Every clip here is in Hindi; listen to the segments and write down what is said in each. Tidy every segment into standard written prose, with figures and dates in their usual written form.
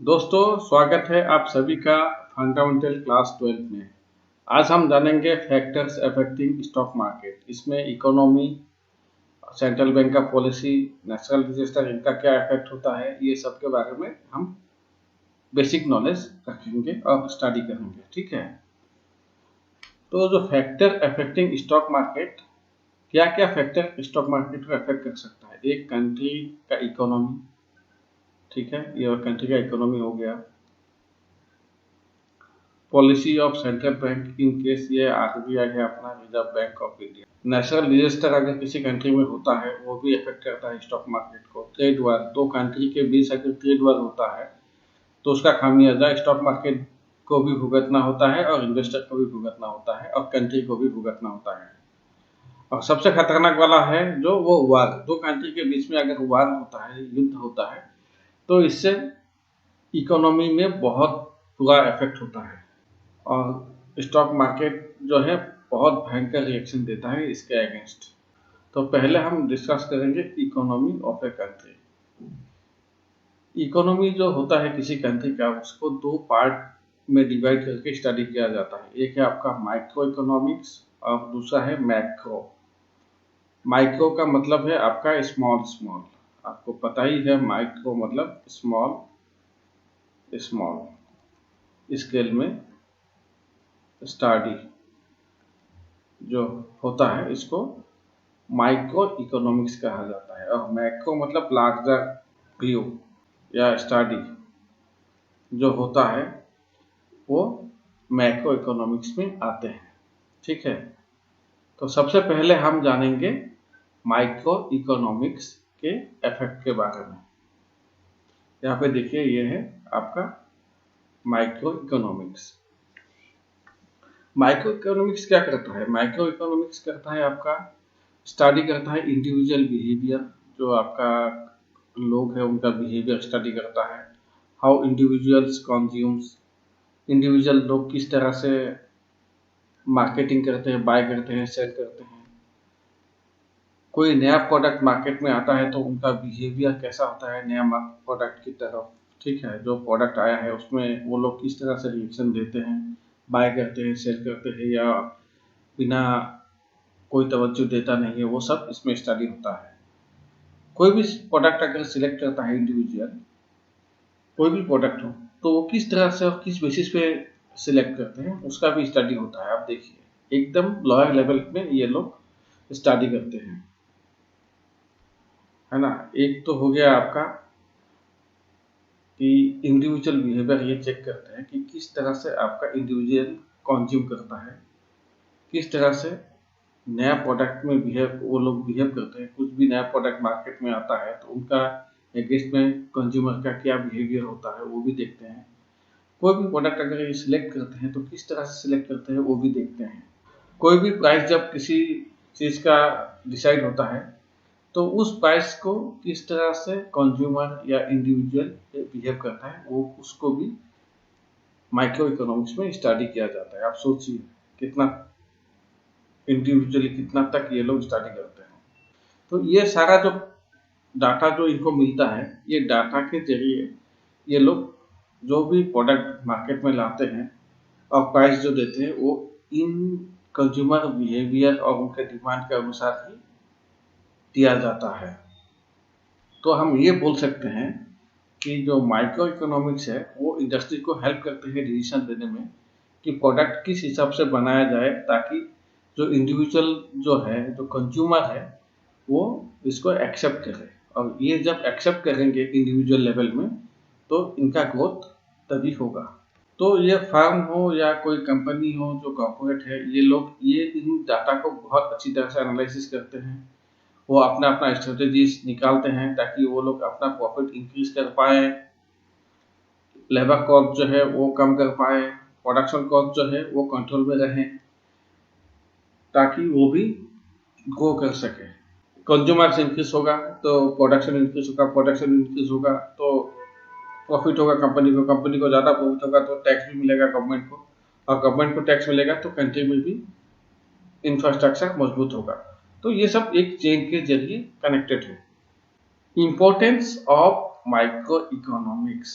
दोस्तों, स्वागत है आप सभी का फंडामेंटल क्लास 12 में। आज हम जानेंगे फैक्टर्स अफेक्टिंग स्टॉक मार्केट। इसमें इकोनॉमी, सेंट्रल बैंक का पॉलिसी, नेचुरल डिजास्टर, इनका क्या इफेक्ट होता है, ये सब के बारे में हम बेसिक नॉलेज रखेंगे और स्टडी करेंगे। ठीक है, तो जो फैक्टर अफेक्टिंग स्टॉक मार्केट, क्या क्या फैक्टर स्टॉक मार्केट को अफेक्ट कर सकता है। एक कंट्री का इकोनॉमी, ठीक है, ये कंट्री का इकोनॉमी हो गया। Policy of central bank in case ये आरबीआई है, अपना reserve bank of India. Natural disaster अगर किसी कंट्री में होता है वो भी इफेक्ट करता है स्टॉक मार्केट को। ट्रेड वार, दो कंट्री के बीच अगर ट्रेड वार होता है तो उसका खामियाजा स्टॉक मार्केट को भी भुगतना होता है और इन्वेस्टर को भी भुगतना होता है और कंट्री को भी भुगतना होता है। और सबसे खतरनाक वाला है जो वो वार, दो कंट्री के बीच में अगर वार होता है, युद्ध होता है, तो इससे इकोनॉमी में बहुत बुरा इफेक्ट होता है और स्टॉक मार्केट जो है बहुत भयंकर रिएक्शन देता है इसके अगेंस्ट। तो पहले हम डिस्कस करेंगे economy of a country. Economy जो होता है किसी कंट्री का, उसको दो पार्ट में डिवाइड करके स्टडी किया जाता है। एक है आपका माइक्रो इकोनॉमिक्स और दूसरा है मैक्रो। माइक्रो का मतलब है आपका स्मॉल स्मॉल, आपको पता ही है माइक्रो मतलब स्मॉल स्मॉल स्केल में स्टडी जो होता है इसको माइक्रो इकोनॉमिक्स कहा जाता है। और मैक्रो मतलब लार्जर व्यू या स्टडी जो होता है वो मैक्रो इकोनॉमिक्स में आते हैं। ठीक है, तो सबसे पहले हम जानेंगे माइक्रो इकोनॉमिक्स के इफेक्ट के बारे में। यहाँ पे देखिए, ये है आपका माइक्रो इकोनॉमिक्स। माइक्रो इकोनॉमिक्स क्या करता है? माइक्रो इकोनॉमिक्स करता है आपका स्टडी करता है इंडिविजुअल बिहेवियर, जो आपका लोग है उनका बिहेवियर स्टडी करता है। हाउ इंडिविजुअल्स कंज्यूम्स, इंडिविजुअल लोग किस तरह से मार्केटिंग करते हैं, बाय करते हैं, सेल करते हैं। कोई नया प्रोडक्ट मार्केट में आता है तो उनका बिहेवियर कैसा होता है नया प्रोडक्ट की तरफ। ठीक है, जो प्रोडक्ट आया है उसमें वो लोग किस तरह से रिएक्शन देते हैं, बाय करते हैं, सेल करते हैं या बिना कोई तवज्जो देता नहीं है, वो सब इसमें स्टडी होता है। कोई भी प्रोडक्ट अगर सिलेक्ट करता है इंडिविजुअल, कोई भी प्रोडक्ट हो, तो वो किस तरह से और किस बेसिस पे सिलेक्ट करते हैं उसका भी स्टडी होता है। आप देखिए, एकदम लोअर लेवल में ये लोग स्टडी करते हैं, है ना। एक तो हो गया आपका कि इंडिविजुअल बिहेवियर, ये चेक करते हैं कि किस तरह से आपका इंडिविजुअल कंज्यूम करता है, किस तरह से नया प्रोडक्ट में वो लोग बिहेव करते हैं। कुछ भी नया प्रोडक्ट मार्केट में आता है तो उनका अगेंस्ट में कंज्यूमर का क्या बिहेवियर होता है वो भी देखते हैं। कोई भी प्रोडक्ट अगर ये सिलेक्ट करते हैं तो किस तरह से सिलेक्ट करते हैं वो भी देखते हैं। कोई भी प्राइस जब किसी चीज़ का डिसाइड होता है तो उस प्राइस को किस तरह से कंज्यूमर या इंडिविजुअल बिहेव करता है वो उसको भी माइक्रो इकोनॉमिक्स में स्टडी किया जाता है। आप सोचिए कितना इंडिविजुअली कितना तक ये लोग स्टडी करते हैं। तो ये सारा जो डाटा जो इनको मिलता है, ये डाटा के जरिए ये लोग जो भी प्रोडक्ट मार्केट में लाते हैं और प्राइस जो देते हैं वो इन कंज्यूमर बिहेवियर और उनके डिमांड के अनुसार ही दिया जाता है। तो हम ये बोल सकते हैं कि जो माइक्रो इकोनॉमिक्स है वो इंडस्ट्री को हेल्प करते हैं डिसीजन लेने में कि प्रोडक्ट किस हिसाब से बनाया जाए, ताकि जो इंडिविजुअल जो है, जो कंज्यूमर है, वो इसको एक्सेप्ट करे। और ये जब एक्सेप्ट करेंगे इंडिविजुअल लेवल में तो इनका ग्रोथ तभी होगा। तो ये फर्म हो या कोई कंपनी हो जो कॉर्पोरेट है, ये लोग ये इन डाटा को बहुत अच्छी तरह से एनालिसिस करते हैं। वो अपना अपना स्ट्रेटेजीज निकालते हैं ताकि वो लोग अपना प्रॉफिट इंक्रीज कर पाए, लेबर कॉस्ट जो है वो कम कर पाए, प्रोडक्शन कॉस्ट जो है वो कंट्रोल में रहे, ताकि वो भी ग्रो कर सके। कंज्यूमर्स इंक्रीज होगा तो प्रोडक्शन इंक्रीज होगा, प्रोडक्शन इंक्रीज होगा तो प्रॉफिट होगा कंपनी को ज़्यादा प्रॉफिट होगा तो टैक्स भी मिलेगा गवर्नमेंट को, और गवर्नमेंट को टैक्स मिलेगा तो कंट्री में भी इंफ्रास्ट्रक्चर मजबूत होगा। तो ये सब एक चेन के जरिए कनेक्टेड है। Importance of micro economics.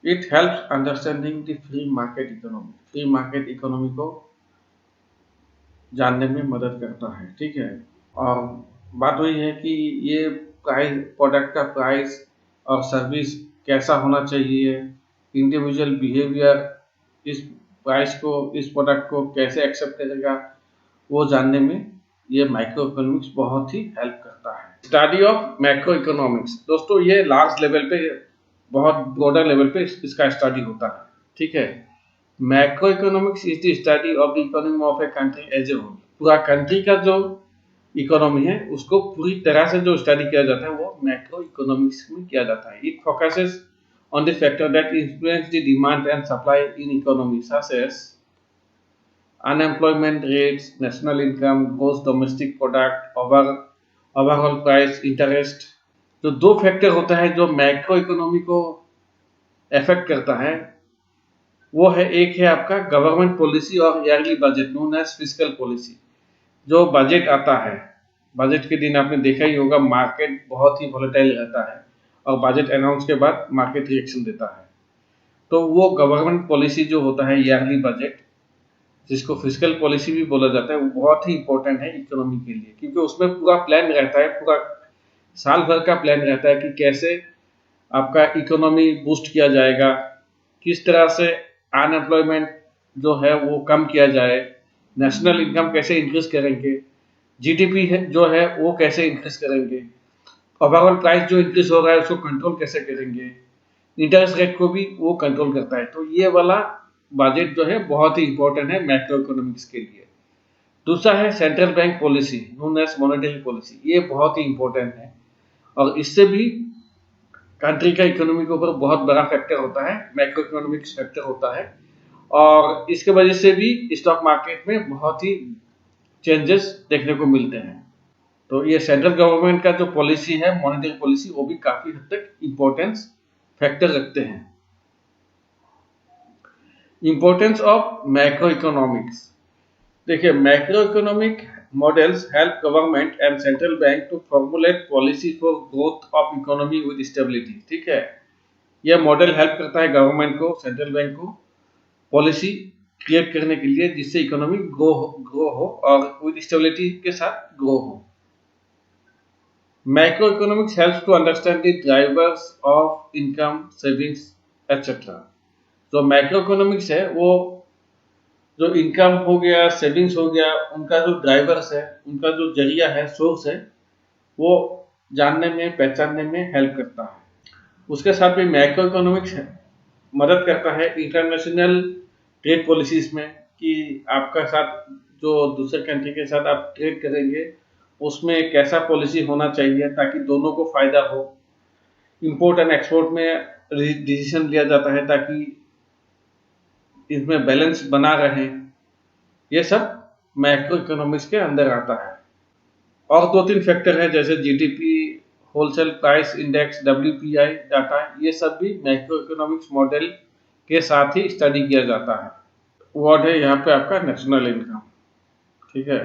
It helps understanding the free market economy. Free market economy को जानने में मदद करता है, ठीक है। और बात वही है कि ये प्राइस, प्रोडक्ट का प्राइस और सर्विस कैसा होना चाहिए, इंडिविजुअल बिहेवियर इस प्राइस को, इस प्रोडक्ट को कैसे एक्सेप्ट करेगा, वो जानने में ये माइक्रो इकोनॉमिक्स बहुत ही हेल्प करता है। स्टडी ऑफ मैक्रो इकोनॉमिक्स, दोस्तों ये लार्ज लेवल पे, बहुत ब्रॉडर लेवल पे इसका स्टडी होता है, ठीक है। Macroeconomics is the study of the economy of a country as a whole. पूरा कंट्री का जो इकोनॉमी है उसको पूरी तरह से जो स्टडी किया जाता है वो मैक्रो इकोनॉमिक्स में किया जाता है। It focuses on the factor that influence the demand and supply in economy, such as unemployment rates, national income, gross domestic product, overall price, interest। तो दो फैक्टर होता है जो मैक्रो इकोनॉमी को अफेक्ट करता है, वो है, एक है आपका गवर्नमेंट पॉलिसी और yearly budget known as fiscal policy. जो बजट आता है, बजट के दिन आपने देखा ही होगा मार्केट बहुत ही वोलेटाइल रहता है और बजट अनाउंस के बाद मार्केट रिएक्शन देता है। तो वो गवर्नमेंट पॉलिसी जो होता है ईयरली बजट, जिसको फिस्कल पॉलिसी भी बोला जाता है, वो बहुत ही इंपॉर्टेंट है इकोनॉमी के लिए, क्योंकि उसमें पूरा प्लान रहता है, पूरा साल भर का प्लान रहता है कि कैसे आपका इकोनॉमी बूस्ट किया जाएगा, किस तरह से अनएम्प्लॉयमेंट जो है वो कम किया जाए, नेशनल इनकम कैसे इंक्रीज करेंगे, जीडीपी है जो है वो कैसे इंक्रीज करेंगे, ओवरऑल प्राइस जो इंक्रीज हो रहा है उसको कंट्रोल कैसे करेंगे, इंटरेस्ट रेट को भी वो कंट्रोल करता है। तो ये वाला बजट जो है बहुत ही इंपॉर्टेंट है मैक्रो इकोनॉमिक्स के लिए। दूसरा है central bank policy known as monetary policy. ये बहुत ही इंपॉर्टेंट है और इससे भी कंट्री का इकोनॉमी के ऊपर बहुत बड़ा फैक्टर होता है, मैक्रो इकोनॉमिक्स फैक्टर होता है, और इसके वजह से भी स्टॉक मार्केट में बहुत ही चेंजेस देखने को मिलते हैं। तो ये सेंट्रल गवर्नमेंट का जो पॉलिसी है मॉनेटरी पॉलिसी, वो भी काफी हद तक इम्पोर्टेंस फैक्टर रखते हैं। इंपॉर्टेंस ऑफ मैक्रो इकोनॉमिक्स, देखिए macroeconomic models help government and central bank to formulate policy for growth of economy with stability, ठीक है। यह मॉडल हेल्प करता है गवर्नमेंट को, सेंट्रल बैंक को पॉलिसी क्रिएट करने के लिए जिससे इकोनॉमी ग्रो हो और विद स्टेबिलिटी के साथ ग्रो हो। Macroeconomics helps to understand the drivers of income, savings etcetera. जो मैक्रो इकोनॉमिक्स है वो जो इनकम हो गया, सेविंग्स हो गया, उनका जो ड्राइवर्स है, उनका जो जरिया है, सोर्स है, वो जानने में, पहचानने में हेल्प करता है। उसके साथ भी मैक्रो इकोनॉमिक्स मदद करता है इंटरनेशनल ट्रेड पॉलिसीज में, कि आपका साथ जो दूसरे कंट्री के साथ आप ट्रेड करेंगे उसमें कैसा पॉलिसी होना चाहिए ताकि दोनों को फायदा हो। इंपोर्ट एंड एक्सपोर्ट में डिसीजन लिया जाता है ताकि इसमें बैलेंस बना रहे। ये सब मैक्रो इकोनॉमिक्स के अंदर आता है। और दो तीन फैक्टर है जैसे GDP, wholesale price index, WPI data, ये सब भी मैक्रो इकोनॉमिक्स मॉडल के साथ ही स्टडी किया जाता है। वर्ड है यहाँ पे आपका नेशनल इनकम, ठीक है।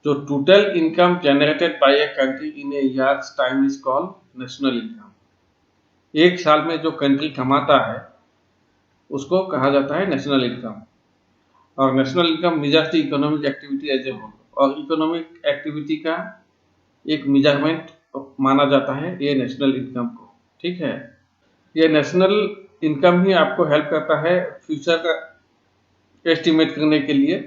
जो total income generated by a country in A years time is called national income. एक साल में जो कंट्री कमाता है उसको कहा जाता है नेशनल इनकम। और national income measures the economic activity as a whole, और इकोनॉमिक एक्टिविटी का एक मेजरमेंट माना जाता है ये नेशनल इनकम को, ठीक है। ये नेशनल इनकम ही आपको हेल्प करता है फ्यूचर का एस्टिमेट करने के लिए,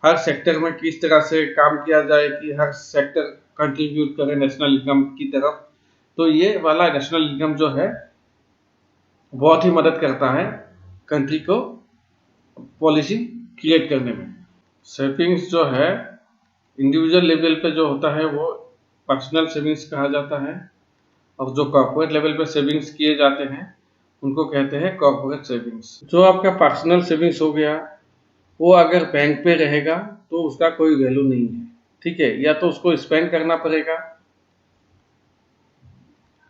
हर सेक्टर में किस तरह से काम किया जाए कि हर सेक्टर कंट्रीब्यूट करे नेशनल इनकम की तरफ। तो ये वाला नेशनल इनकम जो है बहुत ही मदद करता है कंट्री को पॉलिसी क्रिएट करने में। सेविंग्स जो है इंडिविजुअल लेवल पे जो होता है वो पर्सनल सेविंग्स कहा जाता है, और जो कॉर्पोरेट लेवल पे सेविंग्स किए जाते हैं उनको कहते हैं कॉर्पोरेट सेविंग्स। जो आपका पर्सनल सेविंग्स हो गया वो अगर बैंक पे रहेगा तो उसका कोई वैल्यू नहीं है, ठीक है। या तो उसको स्पेंड करना पड़ेगा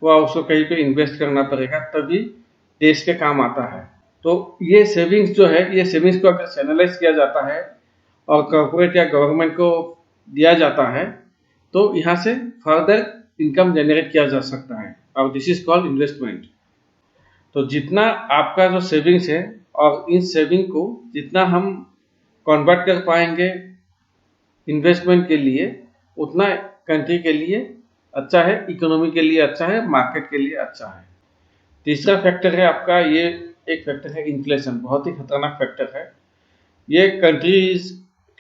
या उसको कहीं पे इन्वेस्ट करना पड़ेगा, तभी देश के काम आता है। तो ये सेविंग्स जो है, ये सेविंग्स को अगर चैनलाइज किया जाता है और कॉर्पोरेट या गवर्नमेंट को दिया जाता है तो यहाँ से फर्दर इनकम जनरेट किया जा सकता है, और दिस इज कॉल्ड इन्वेस्टमेंट। तो जितना आपका जो सेविंग्स है और इन सेविंग को जितना हम कन्वर्ट कर पाएंगे इन्वेस्टमेंट के लिए, उतना कंट्री के लिए अच्छा है, इकोनॉमी के लिए अच्छा है, मार्केट के लिए अच्छा है। तीसरा फैक्टर है आपका, ये एक फैक्टर है इन्फ्लेशन, बहुत ही खतरनाक फैक्टर है। ये कंट्रीज,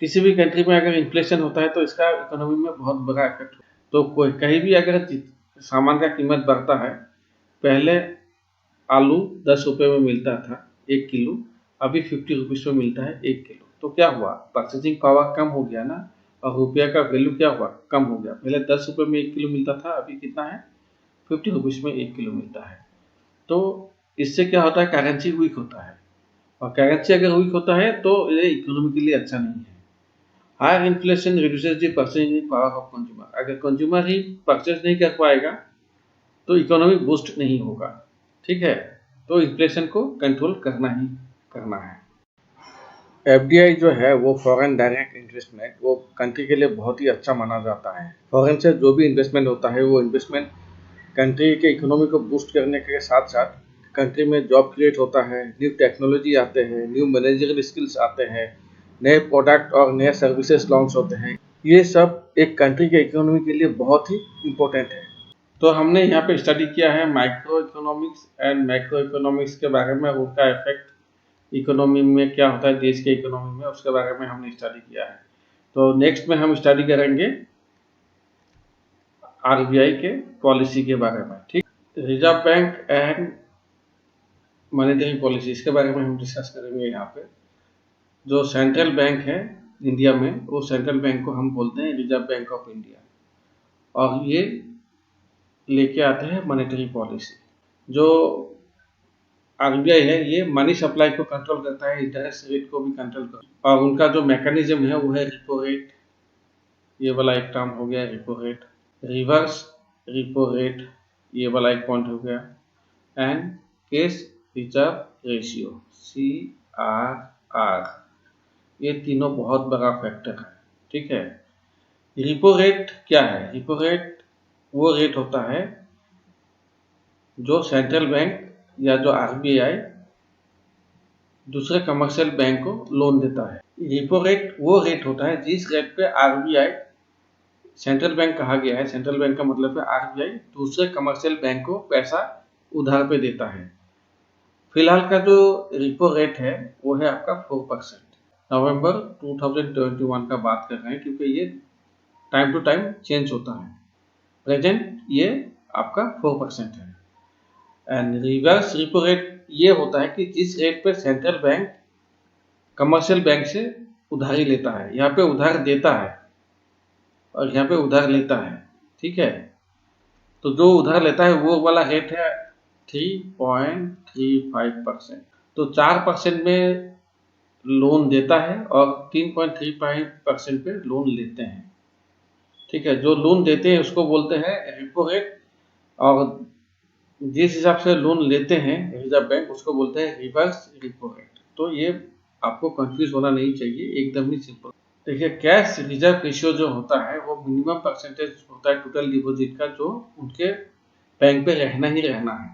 किसी भी कंट्री में अगर इन्फ्लेशन होता है तो इसका इकोनॉमी में बहुत बड़ा इफेक्ट होता है। तो कोई कहीं भी अगर सामान का कीमत बढ़ता है, पहले आलू 10 रुपये में मिलता था 1 किलो, अभी 50 रुपीज़ में मिलता है 1 किलो। तो क्या हुआ, परचेजिंग पावर कम हो गया ना, और रुपया का वैल्यू क्या हुआ, कम हो गया। पहले 10 रुपये में 1 किलो मिलता था, अभी कितना है, 50 रुपीज़ में 1 किलो मिलता है। तो इससे क्या होता है, करेंसी वीक होता है, और करेंसी अगर वीक होता है तो ये इकोनॉमी के लिए अच्छा नहीं है। Higher inflation reduces the purchasing power of consumer. अगर कंज्यूमर ही परचेज नहीं कर पाएगा तो इकोनॉमी बूस्ट नहीं होगा, ठीक है। तो इन्फ्लेशन को कंट्रोल करना ही करना है। एफडीआई जो है वो फॉरेन डायरेक्ट इन्वेस्टमेंट, वो कंट्री के लिए बहुत ही अच्छा माना जाता है। फॉरेन से जो भी इन्वेस्टमेंट होता है वो इन्वेस्टमेंट कंट्री के इकोनॉमी को बूस्ट करने के साथ साथ कंट्री में जॉब क्रिएट होता है, न्यू टेक्नोलॉजी आते हैं, न्यू मैनेजरियल स्किल्स आते हैं, नए प्रोडक्ट और नए सर्विसेज लॉन्च होते हैं। ये सब एक कंट्री के इकोनॉमी के लिए बहुत ही इम्पोर्टेंट है। तो हमने यहाँ पे स्टडी किया है micro economics and macro economics के बारे में, उनका इफेक्ट इकोनॉमी में क्या होता है, देश के इकोनॉमी में, उसके बारे में हमने स्टडी किया है। तो नेक्स्ट में हम स्टडी करेंगे आरबीआई के पॉलिसी के बारे में, ठीक। Reserve bank and monetary policy, इसके बारे में हम डिस्कस करेंगे। यहाँ पे जो सेंट्रल बैंक है इंडिया में, वो सेंट्रल बैंक को हम बोलते हैं रिजर्व बैंक ऑफ इंडिया, और ये लेके आते हैं मॉनेटरी पॉलिसी। जो आरबीआई है ये मनी सप्लाई को कंट्रोल करता है, इंटरेस्ट रेट को भी कंट्रोल करता है, और उनका जो मैकेनिज्म है वो है रिपो रेट, ये वाला एक टर्म हो गया repo rate, reverse repo rate, ये वाला एक पॉइंट हो गया, and case reserve ratio CRR, ये तीनों बहुत बड़ा फैक्टर है, ठीक है। रिपो रेट क्या है, रिपो रेट वो रेट होता है जो सेंट्रल बैंक या जो आरबीआई दूसरे कमर्शियल बैंक को लोन देता है। रिपो रेट वो रेट होता है जिस रेट पे आरबीआई, सेंट्रल बैंक कहा गया है, सेंट्रल बैंक का मतलब है आरबीआई दूसरे कमर्शियल बैंक को पैसा उधार पे देता है। फिलहाल का जो रिपो रेट है वो है आपका 4%। नवंबर 2021 का बात कर रहे हैं, क्योंकि ये टाइम टू टाइम चेंज होता है। प्रेजेंट ये आपका 4% है। एंड रिवर्स रिपो रेट ये होता है कि जिस रेट पे सेंट्रल बैंक कमर्शियल बैंक से उधारी लेता है, यहाँ पे उधार देता है और यहाँ पे उधार लेता है, ठीक है। तो जो उधार लेता है वो वाला रेट है 3.35%। तो 4% में लोन देता है और 3.35% पे लोन लेते हैं, ठीक है। जो लोन देते हैं उसको बोलते हैं रिपो रेट, और जिस हिसाब से लोन लेते हैं रिजर्व बैंक, उसको बोलते हैं रिवर्स रिपो रेट। तो ये आपको कंफ्यूज होना नहीं चाहिए, एकदम ही सिंपल। देखिए, कैश रिजर्व रेशियो जो होता है वो मिनिमम परसेंटेज होता है टोटल डिपॉजिट का, जो उनके बैंक पे रहना ही रहना है।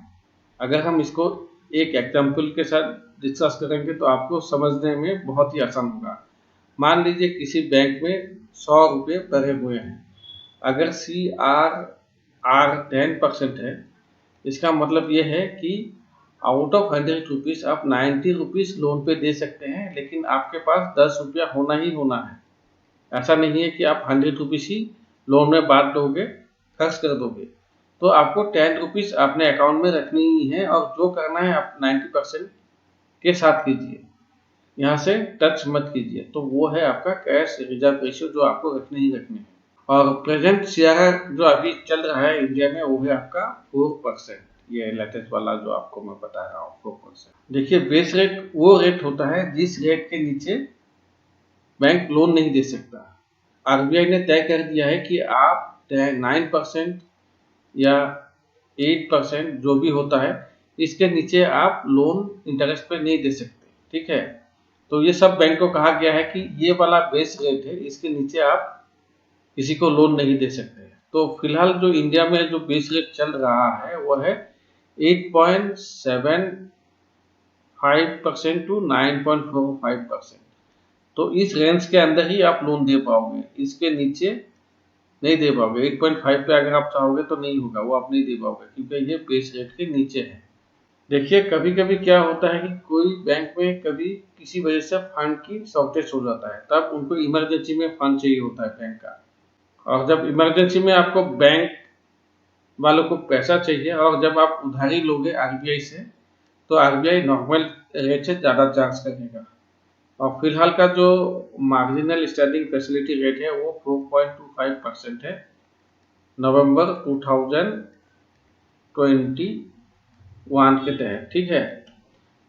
अगर हम इसको एक एग्जाम्पल के साथ डिस्कस करेंगे तो आपको समझने में बहुत ही आसान होगा। मान लीजिए किसी बैंक में 100 रुपये भरे हुए हैं, अगर CRR 10% है, इसका मतलब ये है कि आउट ऑफ 100 रुपीज़ आप 90 रुपीज़ लोन पे दे सकते हैं, लेकिन आपके पास 10 रुपया होना ही होना है। ऐसा नहीं है कि आप 100 रुपीज़ ही लोन में बांट दोगे, खर्च कर दोगे। तो आपको 10 रुपीज़ अपने अकाउंट में रखनी ही है, और जो करना है आप 90% के साथ कीजिए, यहाँ से टच मत कीजिए। तो वो है आपका कैश रिजर्व रेशियो, जो आपको रखने ही रखने हैं। और प्रेजेंट CRR जो अभी चल रहा है इंडिया में, वो है आपका 4%। ये लेटेस्ट वाला जो आपको मैं बता रहा हूँ 4%। देखिए, बेस रेट वो रेट होता है जिस रेट के नीचे बैंक लोन नहीं दे सकता। आरबीआई ने तय कर दिया है कि आप 9% या 8% जो भी होता है, इसके नीचे आप लोन इंटरेस्ट पे नहीं दे सकते, ठीक है। तो ये सब बैंक को कहा गया है कि ये वाला बेस रेट है, इसके नीचे आप किसी को लोन नहीं दे सकते। तो फिलहाल जो इंडिया में जो बेस रेट चल रहा है वो है 8.75% टू 9.45%। तो इस रेंज के अंदर ही आप लोन दे पाओगे, इसके नीचे नहीं दे पाओगे। 8.5 पे अगर आप चाहोगे तो नहीं होगा, वो आप नहीं दे पाओगे क्योंकि ये बेस रेट के नीचे है। देखिए कभी कभी क्या होता है कि कोई बैंक में कभी किसी वजह से फंड की शॉर्टेज हो जाता है, तब उनको इमरजेंसी में फंड चाहिए होता है बैंक का। और जब इमरजेंसी में आपको बैंक वालों को पैसा चाहिए और जब आप उधारी लोगे आरबीआई से, तो आरबीआई नॉर्मल रेट से ज़्यादा चार्ज करेगा। और फिलहाल का जो मार्जिनल स्टैंडिंग फैसिलिटी रेट है वो 4.25% है नवंबर 2021 के तहत। ठीक है,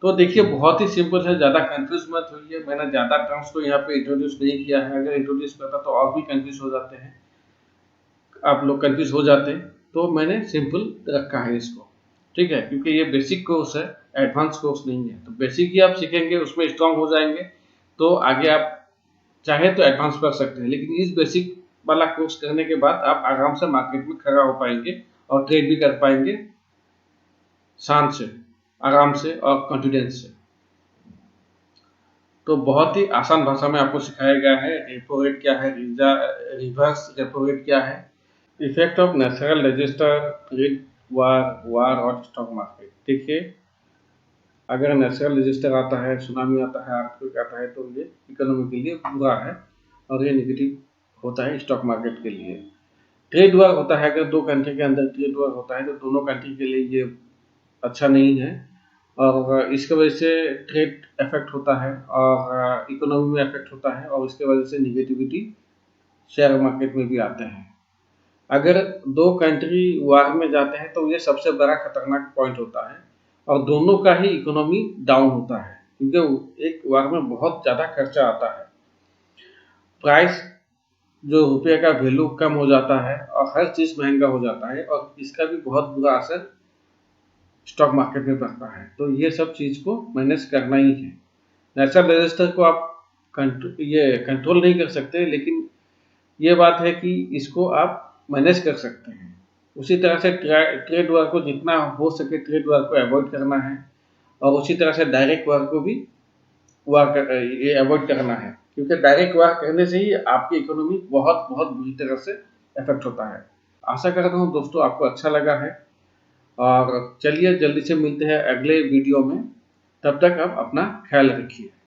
तो देखिए बहुत ही सिंपल है, ज़्यादा कंफ्यूज मत होइए। मैंने ज़्यादा टर्म्स को यहाँ पे इंट्रोड्यूस नहीं किया है, अगर इंट्रोड्यूस करता तो और भी कंफ्यूज हो जाते हैं, आप लोग कंफ्यूज हो जाते हैं, तो मैंने सिंपल रखा है इसको। ठीक है, क्योंकि ये बेसिक कोर्स है, एडवांस कोर्स नहीं है। तो बेसिक ही आप सीखेंगे, उसमें स्ट्रांग हो जाएंगे, तो आगे आप चाहे तो एडवांस कर सकते हैं। लेकिन इस बेसिक वाला कोर्स करने के बाद आप आराम से मार्केट में खड़ा हो पाएंगे और ट्रेड भी कर पाएंगे शान से, आराम से और कॉन्फिडेंस से। तो बहुत ही आसान भाषा में आपको सिखाया गया है रेपो रेट क्या है, रिवर्स रेपो रेट क्या है, effect of national register, trade war और स्टॉक मार्केट। देखिए अगर नेशनल रजिस्टर आता है, सुनामी आता है, अर्थक्वेक आता है, तो ये इकोनॉमी के लिए बुरा है और ये नेगेटिव होता है स्टॉक मार्केट के लिए। ट्रेड वार होता है, अगर दो कंट्री के अंदर ट्रेड वार होता है तो दोनों कंट्री के लिए ये अच्छा नहीं है और इसके वजह से ट्रेड इफेक्ट होता है और इकोनॉमी में इफेक्ट होता है और इसके वजह से निगेटिविटी शेयर मार्केट में भी आते हैं। अगर दो कंट्री वार में जाते हैं तो ये सबसे बड़ा खतरनाक पॉइंट होता है और दोनों का ही इकोनॉमी डाउन होता है, क्योंकि एक वार में बहुत ज़्यादा खर्चा आता है, प्राइस जो रुपये का वैल्यू कम हो जाता है और हर चीज़ महंगा हो जाता है और इसका भी बहुत बुरा असर स्टॉक मार्केट में पड़ता है। तो ये सब चीज़ को मैनेज करना ही है। नेशनल रजिस्टर को आप कंट्रोल नहीं कर सकते, लेकिन ये बात है कि इसको आप मैनेज कर सकते हैं। उसी तरह से ट्रेड वार को जितना हो सके ट्रेड वार को अवॉइड करना है और उसी तरह से डायरेक्ट वार को भी ये अवॉइड करना है, क्योंकि डायरेक्ट वार करने से ही आपकी इकोनॉमी बहुत बहुत बुरी तरह से इफेक्ट होता है। आशा करता हूँ दोस्तों आपको अच्छा लगा है और चलिए जल्दी से मिलते हैं अगले वीडियो में। तब तक आप अपना ख्याल रखिए।